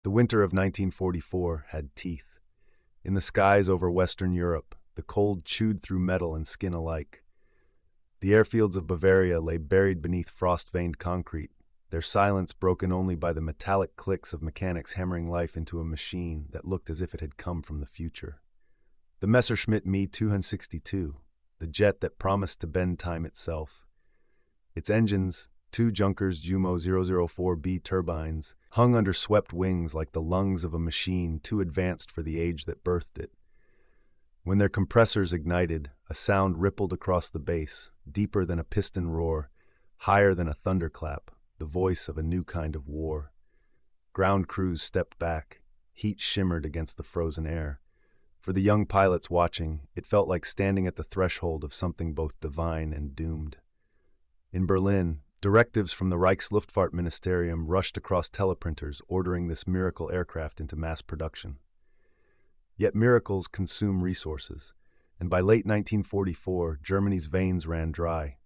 The winter of 1944 had teeth. In the skies over Western Europe, the cold chewed through metal and skin alike. The airfields of Bavaria lay buried beneath frost-veined concrete, their silence broken only by the metallic clicks of mechanics hammering life into a machine that looked as if it had come from the future. The Messerschmitt Me 262, the jet that promised to bend time itself. Its engines, two Junkers Jumo 004B turbines, hung under swept wings like the lungs of a machine too advanced for the age that birthed it. When their compressors ignited, a sound rippled across the base, deeper than a piston roar, higher than a thunderclap, the voice of a new kind of war. Ground crews stepped back. Heat shimmered against the frozen air. For the young pilots watching, it felt like standing at the threshold of something both divine and doomed. In Berlin, directives from the Reichsluftfahrtministerium rushed across teleprinters ordering this miracle aircraft into mass production. Yet miracles consume resources, and by late 1944, Germany's veins ran dry.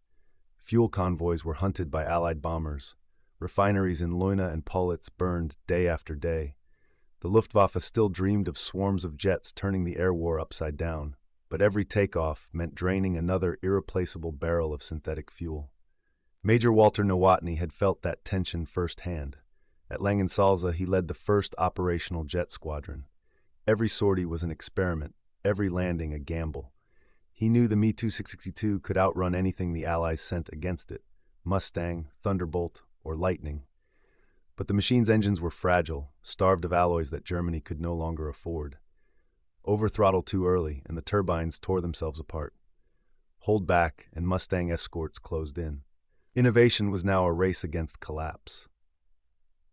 Fuel convoys were hunted by Allied bombers. Refineries in Leuna and Politz burned day after day. The Luftwaffe still dreamed of swarms of jets turning the air war upside down, but every takeoff meant draining another irreplaceable barrel of synthetic fuel. Major Walter Nowotny had felt that tension firsthand. At Langensalza, he led the first operational jet squadron. Every sortie was an experiment, every landing a gamble. He knew the Me-262 could outrun anything the Allies sent against it, Mustang, Thunderbolt, or Lightning. But the machine's engines were fragile, starved of alloys that Germany could no longer afford. Overthrottled too early, and the turbines tore themselves apart. Hold back, and Mustang escorts closed in. Innovation was now a race against collapse.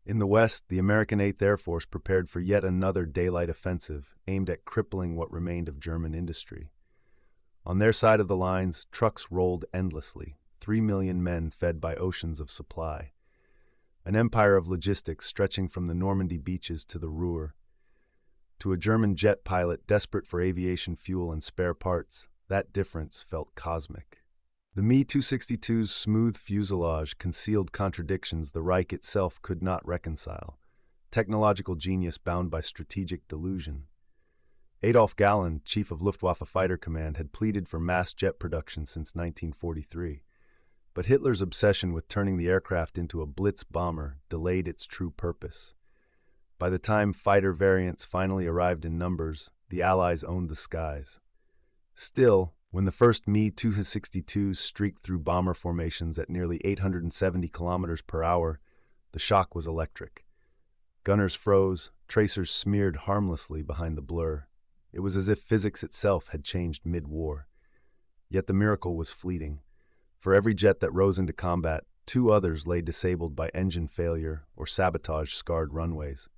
In the West, the American 8th Air Force prepared for yet another daylight offensive aimed at crippling what remained of German industry. On their side of the lines, trucks rolled endlessly, 3 million men fed by oceans of supply. An empire of logistics stretching from the Normandy beaches to the Ruhr. To a German jet pilot desperate for aviation fuel and spare parts, that difference felt cosmic. The Me-262's smooth fuselage concealed contradictions the Reich itself could not reconcile, technological genius bound by strategic delusion. Adolf Galland, chief of Luftwaffe Fighter Command, had pleaded for mass jet production since 1943. But Hitler's obsession with turning the aircraft into a Blitz bomber delayed its true purpose. By the time fighter variants finally arrived in numbers, the Allies owned the skies. Still, when the first Me-262s streaked through bomber formations at nearly 870 kilometers per hour, the shock was electric. Gunners froze, tracers smeared harmlessly behind the blur. It was as if physics itself had changed mid-war. Yet the miracle was fleeting. For every jet that rose into combat, 2 others lay disabled by engine failure or sabotage-scarred runways.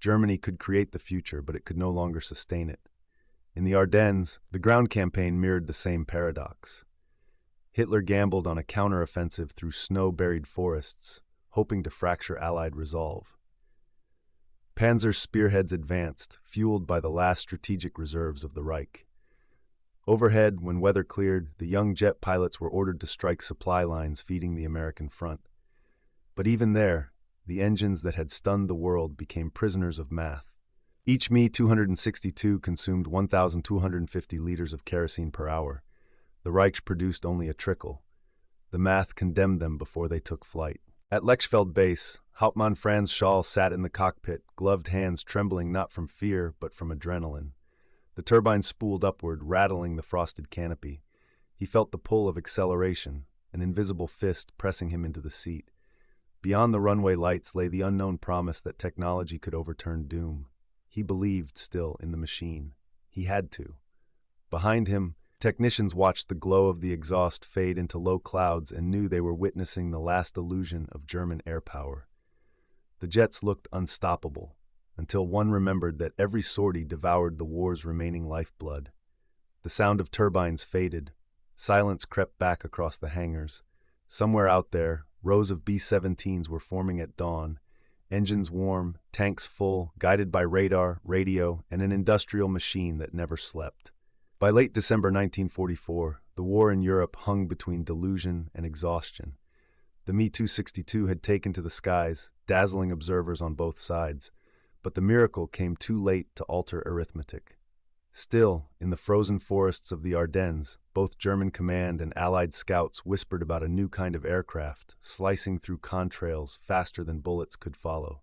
Germany could create the future, but it could no longer sustain it. In the Ardennes, the ground campaign mirrored the same paradox. Hitler gambled on a counteroffensive through snow-buried forests, hoping to fracture Allied resolve. Panzer spearheads advanced, fueled by the last strategic reserves of the Reich. Overhead, when weather cleared, the young jet pilots were ordered to strike supply lines feeding the American front. But even there, the engines that had stunned the world became prisoners of math. Each Me-262 consumed 1,250 liters of kerosene per hour. The Reich produced only a trickle. The math condemned them before they took flight. At Lechfeld Base, Hauptmann Franz Schall sat in the cockpit, gloved hands trembling not from fear but from adrenaline. The turbine spooled upward, rattling the frosted canopy. He felt the pull of acceleration, an invisible fist pressing him into the seat. Beyond the runway lights lay the unknown promise that technology could overturn doom. He believed still in the machine. He had to. Behind him, technicians watched the glow of the exhaust fade into low clouds and knew they were witnessing the last illusion of German air power. The jets looked unstoppable, until one remembered that every sortie devoured the war's remaining lifeblood. The sound of turbines faded. Silence crept back across the hangars. Somewhere out there, rows of B-17s were forming at dawn, engines warm, tanks full, guided by radar, radio, and an industrial machine that never slept. By late December 1944, the war in Europe hung between delusion and exhaustion. The Me-262 had taken to the skies, dazzling observers on both sides. But the miracle came too late to alter arithmetic. Still, in the frozen forests of the Ardennes, both German command and Allied scouts whispered about a new kind of aircraft, slicing through contrails faster than bullets could follow.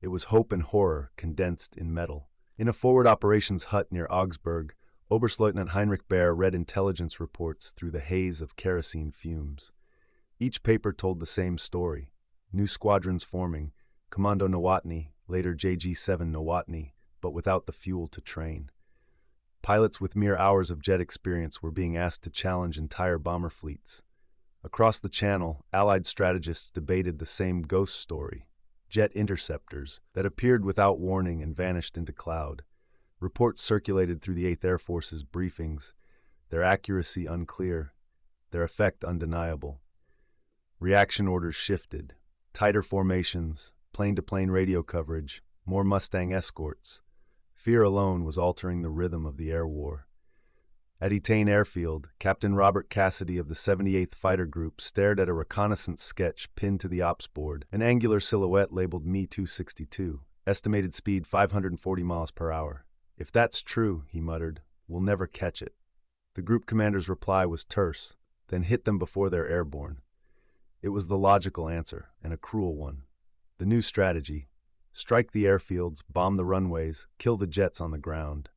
It was hope and horror condensed in metal. In a forward operations hut near Augsburg, Oberstleutnant Heinrich Baer read intelligence reports through the haze of kerosene fumes. Each paper told the same story. New squadrons forming, Commando Nowotny, later JG-7 Nowotny, but without the fuel to train. Pilots with mere hours of jet experience were being asked to challenge entire bomber fleets. Across the channel, Allied strategists debated the same ghost story, jet interceptors that appeared without warning and vanished into cloud. Reports circulated through the 8th Air Force's briefings, their accuracy unclear, their effect undeniable. Reaction orders shifted, tighter formations, plane-to-plane radio coverage, more Mustang escorts. Fear alone was altering the rhythm of the air war. At Etain Airfield, Captain Robert Cassidy of the 78th Fighter Group stared at a reconnaissance sketch pinned to the ops board, an angular silhouette labeled Me 262, estimated speed 540 miles per hour. "If that's true," he muttered, "we'll never catch it." The group commander's reply was terse, "Then hit them before they're airborne." It was the logical answer, and a cruel one. The new strategy: strike the airfields, bomb the runways, kill the jets on the ground.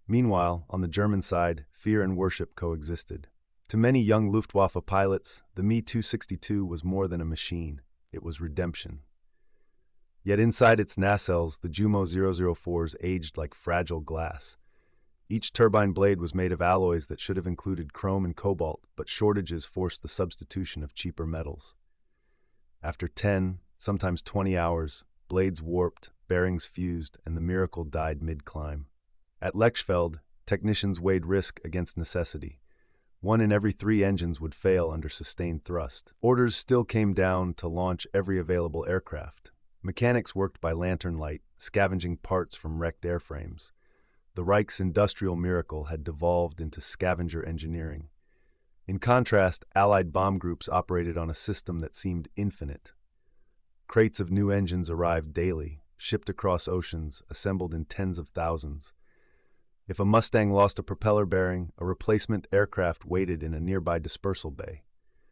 Meanwhile, on the German side, fear and worship coexisted. To many young Luftwaffe pilots, the Me 262 was more than a machine. It was redemption. Yet inside its nacelles, the Jumo 004s aged like fragile glass. Each turbine blade was made of alloys that should have included chrome and cobalt, but shortages forced the substitution of cheaper metals. After 10, sometimes 20 hours, blades warped, bearings fused, and the miracle died mid-climb. At Lechfeld, technicians weighed risk against necessity. 1 in every 3 engines would fail under sustained thrust. Orders still came down to launch every available aircraft. Mechanics worked by lantern light, scavenging parts from wrecked airframes. The Reich's industrial miracle had devolved into scavenger engineering. In contrast, Allied bomb groups operated on a system that seemed infinite. Crates of new engines arrived daily, shipped across oceans, assembled in tens of thousands. If a Mustang lost a propeller bearing, a replacement aircraft waited in a nearby dispersal bay.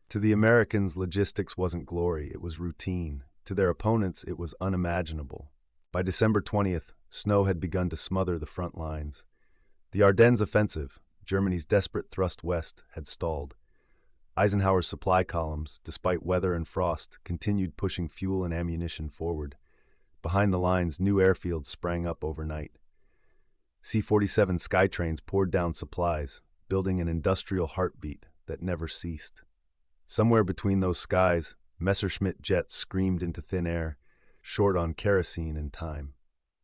To the Americans, logistics wasn't glory, it was routine. To their opponents, it was unimaginable. By December 20th, snow had begun to smother the front lines. The Ardennes offensive, Germany's desperate thrust west, had stalled. Eisenhower's supply columns, despite weather and frost, continued pushing fuel and ammunition forward. Behind the lines, new airfields sprang up overnight. C-47 Skytrains poured down supplies, building an industrial heartbeat that never ceased. Somewhere between those skies, Messerschmitt jets screamed into thin air, short on kerosene and time.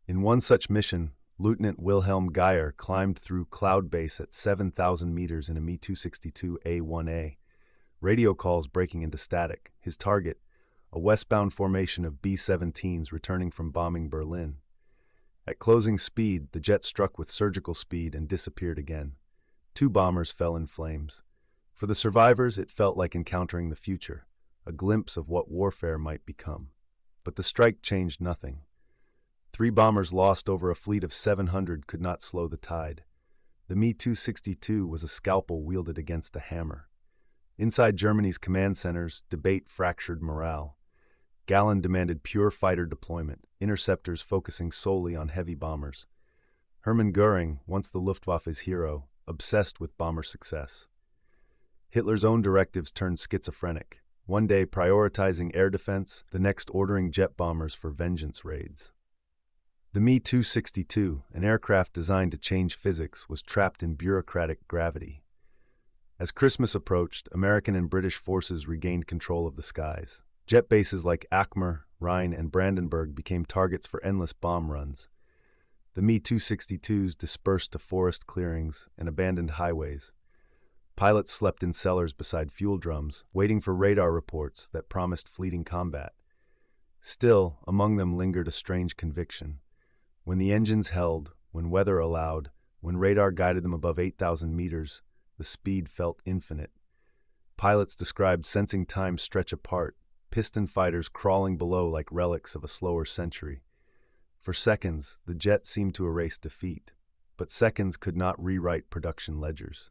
In one such mission, Lieutenant Wilhelm Geyer climbed through cloud base at 7,000 meters in a Me 262A-1A, radio calls breaking into static. His target, a westbound formation of B-17s returning from bombing Berlin. At closing speed, the jet struck with surgical speed and disappeared again. 2 bombers fell in flames. For the survivors, it felt like encountering the future, a glimpse of what warfare might become. But the strike changed nothing. 3 bombers lost over a fleet of 700 could not slow the tide. The Me 262 was a scalpel wielded against a hammer. Inside Germany's command centers, debate fractured morale. Gallon demanded pure fighter deployment, interceptors focusing solely on heavy bombers. Hermann Göring, once the Luftwaffe's hero, obsessed with bomber success. Hitler's own directives turned schizophrenic, one day prioritizing air defense, the next ordering jet bombers for vengeance raids. The Me 262, an aircraft designed to change physics, was trapped in bureaucratic gravity. As Christmas approached, American and British forces regained control of the skies. Jet bases like Akmer, Rhine, and Brandenburg became targets for endless bomb runs. The Me 262s dispersed to forest clearings and abandoned highways. Pilots slept in cellars beside fuel drums, waiting for radar reports that promised fleeting combat. Still, among them lingered a strange conviction. When the engines held, when weather allowed, when radar guided them above 8,000 meters, the speed felt infinite. Pilots described sensing time stretch apart, piston fighters crawling below like relics of a slower century. For seconds, the jet seemed to erase defeat, but seconds could not rewrite production ledgers.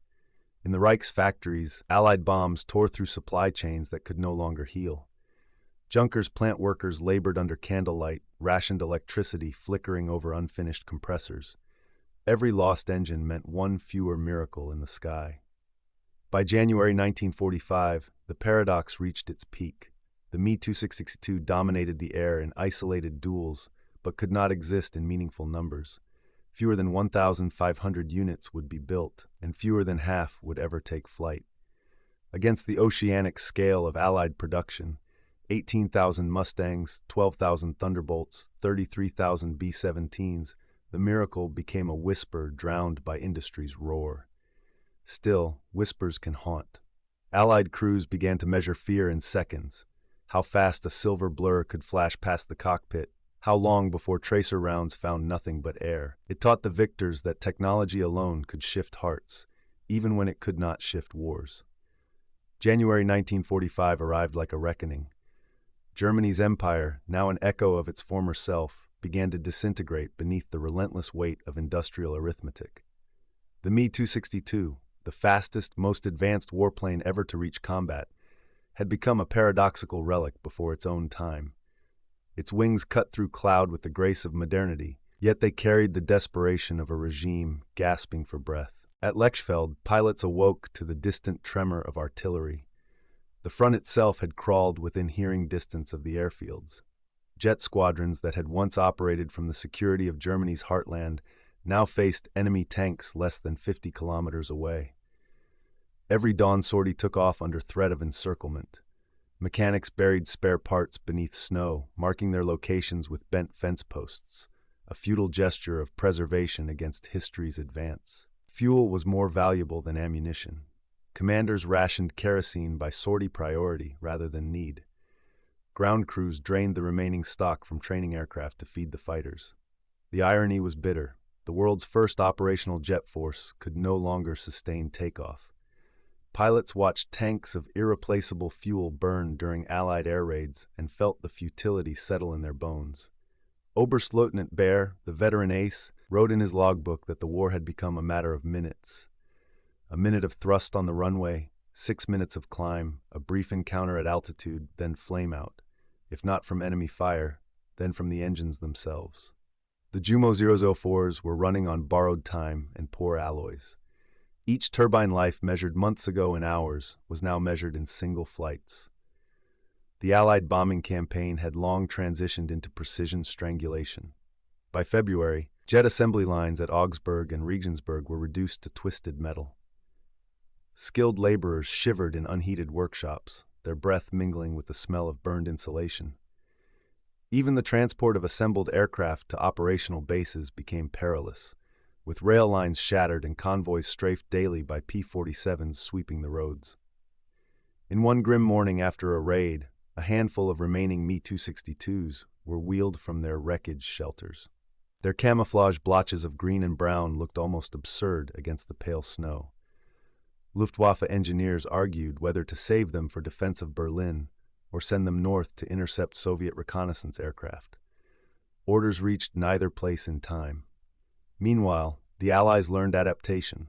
In the Reich's factories, Allied bombs tore through supply chains that could no longer heal. Junkers plant workers labored under candlelight, rationed electricity flickering over unfinished compressors. Every lost engine meant one fewer miracle in the sky. By January 1945, the paradox reached its peak. The Me-262 dominated the air in isolated duels, but could not exist in meaningful numbers. Fewer than 1,500 units would be built, and fewer than half would ever take flight. Against the oceanic scale of Allied production, 18,000 Mustangs, 12,000 Thunderbolts, 33,000 B-17s, the miracle became a whisper drowned by industry's roar. Still, whispers can haunt. Allied crews began to measure fear in seconds. How fast a silver blur could flash past the cockpit, how long before tracer rounds found nothing but air. It taught the victors that technology alone could shift hearts, even when it could not shift wars. January 1945 arrived like a reckoning. Germany's empire, now an echo of its former self, began to disintegrate beneath the relentless weight of industrial arithmetic. The Me-262, the fastest, most advanced warplane ever to reach combat, had become a paradoxical relic before its own time. Its wings cut through cloud with the grace of modernity, yet they carried the desperation of a regime gasping for breath. At Lechfeld, pilots awoke to the distant tremor of artillery. The front itself had crawled within hearing distance of the airfields. Jet squadrons that had once operated from the security of Germany's heartland now faced enemy tanks less than 50 kilometers away. Every dawn sortie took off under threat of encirclement. Mechanics buried spare parts beneath snow, marking their locations with bent fence posts, a futile gesture of preservation against history's advance. Fuel was more valuable than ammunition. Commanders rationed kerosene by sortie priority rather than need. Ground crews drained the remaining stock from training aircraft to feed the fighters. The irony was bitter. The world's first operational jet force could no longer sustain takeoff. Pilots watched tanks of irreplaceable fuel burn during Allied air raids and felt the futility settle in their bones. Oberstleutnant Baer, the veteran ace, wrote in his logbook that the war had become a matter of minutes. A minute of thrust on the runway, 6 minutes of climb, a brief encounter at altitude, then flame out. If not from enemy fire, then from the engines themselves. The Jumo 004s were running on borrowed time and poor alloys. Each turbine life measured months ago in hours was now measured in single flights. The Allied bombing campaign had long transitioned into precision strangulation. By February, jet assembly lines at Augsburg and Regensburg were reduced to twisted metal. Skilled laborers shivered in unheated workshops, their breath mingling with the smell of burned insulation. Even the transport of assembled aircraft to operational bases became perilous, with rail lines shattered and convoys strafed daily by P-47s sweeping the roads. In one grim morning after a raid, a handful of remaining Me-262s were wheeled from their wreckage shelters. Their camouflage blotches of green and brown looked almost absurd against the pale snow. Luftwaffe engineers argued whether to save them for defense of Berlin or send them north to intercept Soviet reconnaissance aircraft. Orders reached neither place in time. Meanwhile, the Allies learned adaptation.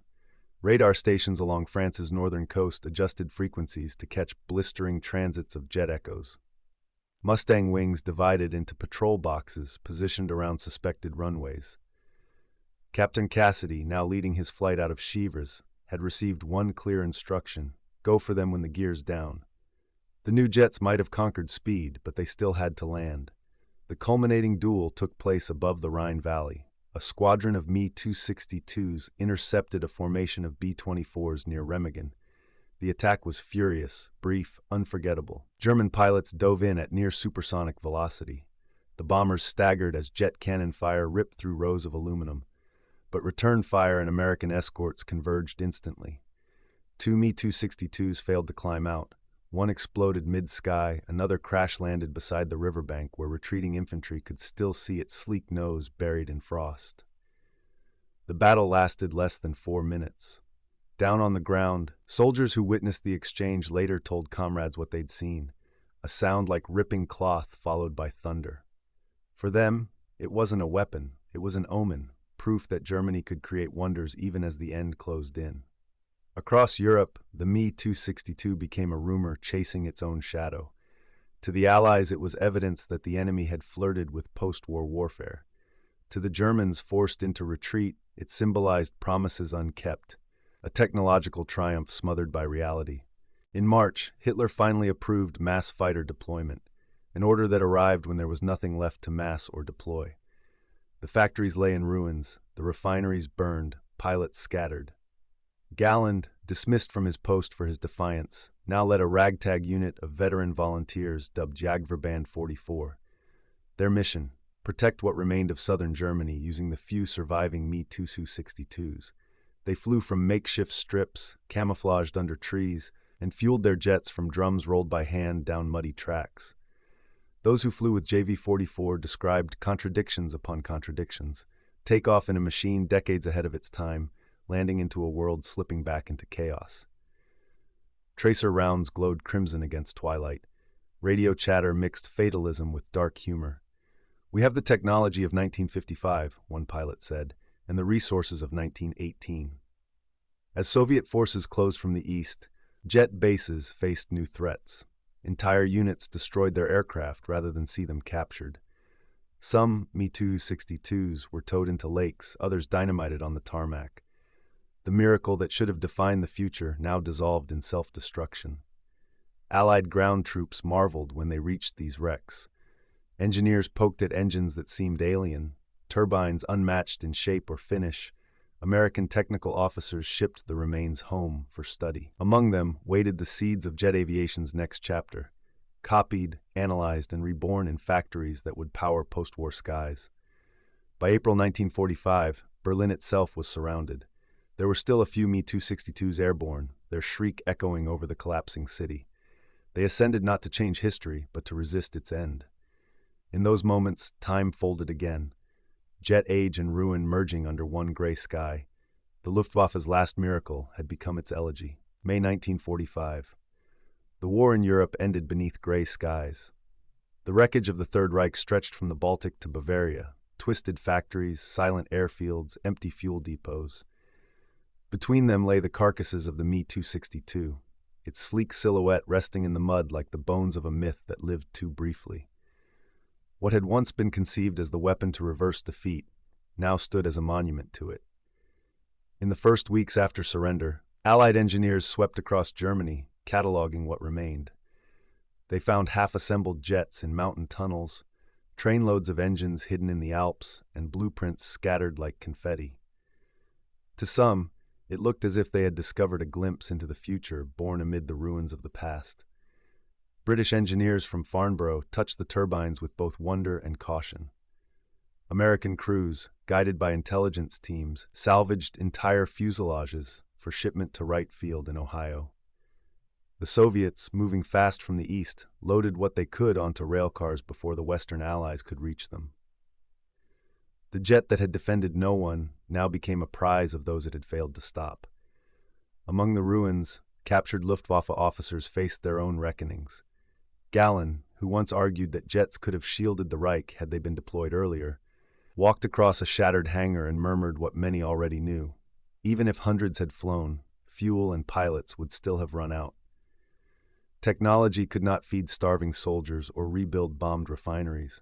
Radar stations along France's northern coast adjusted frequencies to catch blistering transits of jet echoes. Mustang wings divided into patrol boxes positioned around suspected runways. Captain Cassidy, now leading his flight out of Chivres, had received one clear instruction: go for them when the gear's down. The new jets might have conquered speed, but they still had to land. The culminating duel took place above the Rhine Valley. A squadron of Me-262s intercepted a formation of B-24s near Remagen. The attack was furious, brief, unforgettable. German pilots dove in at near supersonic velocity. The bombers staggered as jet cannon fire ripped through rows of aluminum, but return fire and American escorts converged instantly. 2 Me-262s failed to climb out. One exploded mid-sky, another crash-landed beside the riverbank where retreating infantry could still see its sleek nose buried in frost. The battle lasted less than 4 minutes. Down on the ground, soldiers who witnessed the exchange later told comrades what they'd seen: a sound like ripping cloth followed by thunder. For them, It wasn't a weapon, it was an omen, proof that Germany could create wonders even as the end closed in. Across Europe, the Me 262 became a rumor chasing its own shadow. To the Allies, it was evidence that the enemy had flirted with post-war warfare. To the Germans forced into retreat, it symbolized promises unkept, a technological triumph smothered by reality. In March, Hitler finally approved mass fighter deployment, an order that arrived when there was nothing left to mass or deploy. The factories lay in ruins, the refineries burned, pilots scattered. Galland, dismissed from his post for his defiance, now led a ragtag unit of veteran volunteers dubbed Jagdverband 44. Their mission: protect what remained of southern Germany using the few surviving Me 262s. They flew from makeshift strips, camouflaged under trees, and fueled their jets from drums rolled by hand down muddy tracks. Those who flew with JV-44 described contradictions upon contradictions, takeoff in a machine decades ahead of its time, landing into a world slipping back into chaos. Tracer rounds glowed crimson against twilight. Radio chatter mixed fatalism with dark humor. "We have the technology of 1955, one pilot said, and the resources of 1918. As Soviet forces closed from the east, jet bases faced new threats. Entire units destroyed their aircraft rather than see them captured. Some Me-262s were towed into lakes, others dynamited on the tarmac. The miracle that should have defined the future now dissolved in self-destruction. Allied ground troops marveled when they reached these wrecks. Engineers poked at engines that seemed alien, turbines unmatched in shape or finish. American technical officers shipped the remains home for study. Among them waited the seeds of jet aviation's next chapter, copied, analyzed, and reborn in factories that would power post-war skies. By April 1945, Berlin itself was surrounded. There were still a few Me-262s airborne, their shriek echoing over the collapsing city. They ascended not to change history, but to resist its end. In those moments, time folded again, jet age and ruin merging under one gray sky. The Luftwaffe's last miracle had become its elegy. May 1945. The war in Europe ended beneath gray skies. The wreckage of the Third Reich stretched from the Baltic to Bavaria, twisted factories, silent airfields, empty fuel depots. Between them lay the carcasses of the Me-262, its sleek silhouette resting in the mud like the bones of a myth that lived too briefly. What had once been conceived as the weapon to reverse defeat now stood as a monument to it. In the first weeks after surrender, Allied engineers swept across Germany, cataloging what remained. They found half-assembled jets in mountain tunnels, trainloads of engines hidden in the Alps, and blueprints scattered like confetti. To some, it looked as if they had discovered a glimpse into the future born amid the ruins of the past. British engineers from Farnborough touched the turbines with both wonder and caution. American crews, guided by intelligence teams, salvaged entire fuselages for shipment to Wright Field in Ohio. The Soviets, moving fast from the east, loaded what they could onto railcars before the Western Allies could reach them. The jet that had defended no one now became a prize of those it had failed to stop. Among the ruins, captured Luftwaffe officers faced their own reckonings. Galland, who once argued that jets could have shielded the Reich had they been deployed earlier, walked across a shattered hangar and murmured what many already knew. Even if hundreds had flown, fuel and pilots would still have run out. Technology could not feed starving soldiers or rebuild bombed refineries.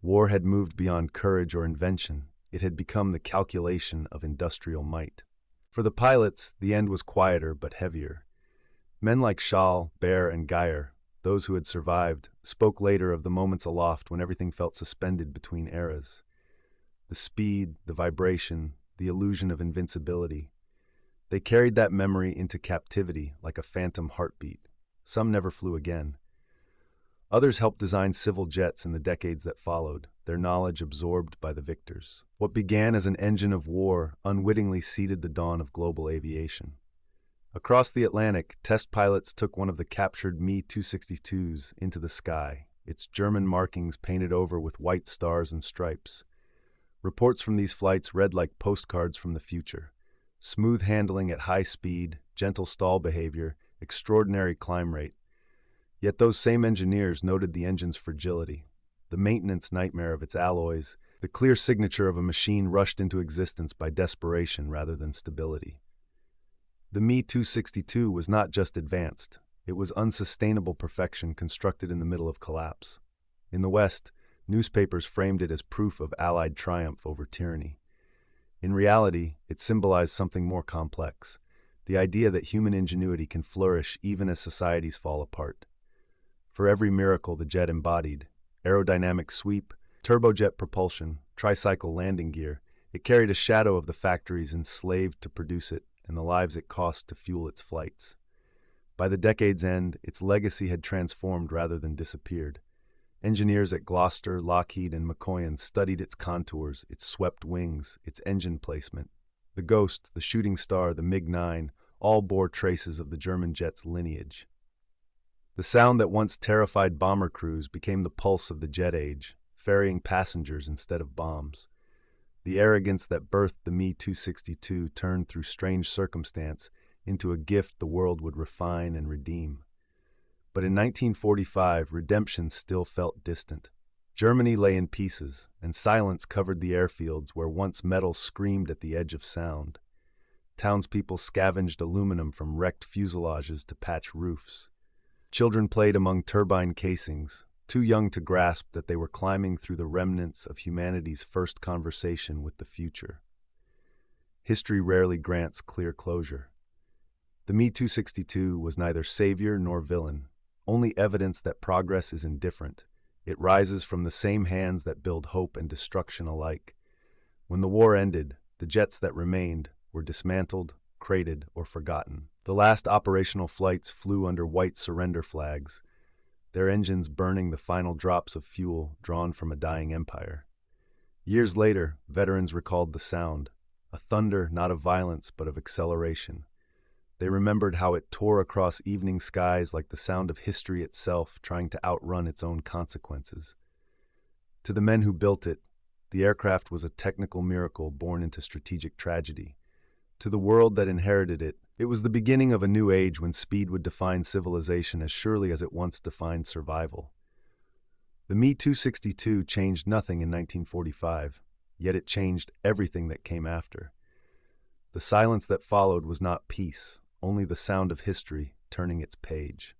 War had moved beyond courage or invention. It had become the calculation of industrial might. For the pilots, the end was quieter but heavier. Men like Schall, Baer, and Geyer, those who had survived, spoke later of the moments aloft when everything felt suspended between eras. The speed, the vibration, the illusion of invincibility. They carried that memory into captivity like a phantom heartbeat. Some never flew again. Others helped design civil jets in the decades that followed, their knowledge absorbed by the victors. What began as an engine of war unwittingly seeded the dawn of global aviation. Across the Atlantic, test pilots took one of the captured Me-262s into the sky, its German markings painted over with white stars and stripes. Reports from these flights read like postcards from the future. Smooth handling at high speed, gentle stall behavior, extraordinary climb rate. Yet those same engineers noted the engine's fragility. the maintenance nightmare of its alloys, the clear signature of a machine rushed into existence by desperation rather than stability. The Me-262 was not just advanced, it was unsustainable perfection constructed in the middle of collapse. In the West, newspapers framed it as proof of Allied triumph over tyranny. In reality, it symbolized something more complex, the idea that human ingenuity can flourish even as societies fall apart. For every miracle the jet embodied, aerodynamic sweep, turbojet propulsion, tricycle landing gear, it carried a shadow of the factories enslaved to produce it and the lives it cost to fuel its flights. By the decade's end, its legacy had transformed rather than disappeared. Engineers at Gloucester, Lockheed, and McCoyan studied its contours, its swept wings, its engine placement. The Ghost, the Shooting Star, the MiG-9 all bore traces of the German jet's lineage. The sound that once terrified bomber crews became the pulse of the jet age, ferrying passengers instead of bombs. The arrogance that birthed the Me-262 turned through strange circumstance into a gift the world would refine and redeem. But in 1945, redemption still felt distant. Germany lay in pieces, and silence covered the airfields where once metal screamed at the edge of sound. Townspeople scavenged aluminum from wrecked fuselages to patch roofs. Children played among turbine casings, too young to grasp that they were climbing through the remnants of humanity's first conversation with the future. History rarely grants clear closure. The Me-262 was neither savior nor villain, only evidence that progress is indifferent. It rises from the same hands that build hope and destruction alike. When the war ended, the jets that remained were dismantled, crated, or forgotten. The last operational flights flew under white surrender flags, their engines burning the final drops of fuel drawn from a dying empire. Years later, veterans recalled the sound, a thunder not of violence but of acceleration. They remembered how it tore across evening skies like the sound of history itself trying to outrun its own consequences. To the men who built it, the aircraft was a technical miracle born into strategic tragedy. To the world that inherited it, it was the beginning of a new age when speed would define civilization as surely as it once defined survival. The Me-262 changed nothing in 1945, yet it changed everything that came after. The silence that followed was not peace, only the sound of history turning its page.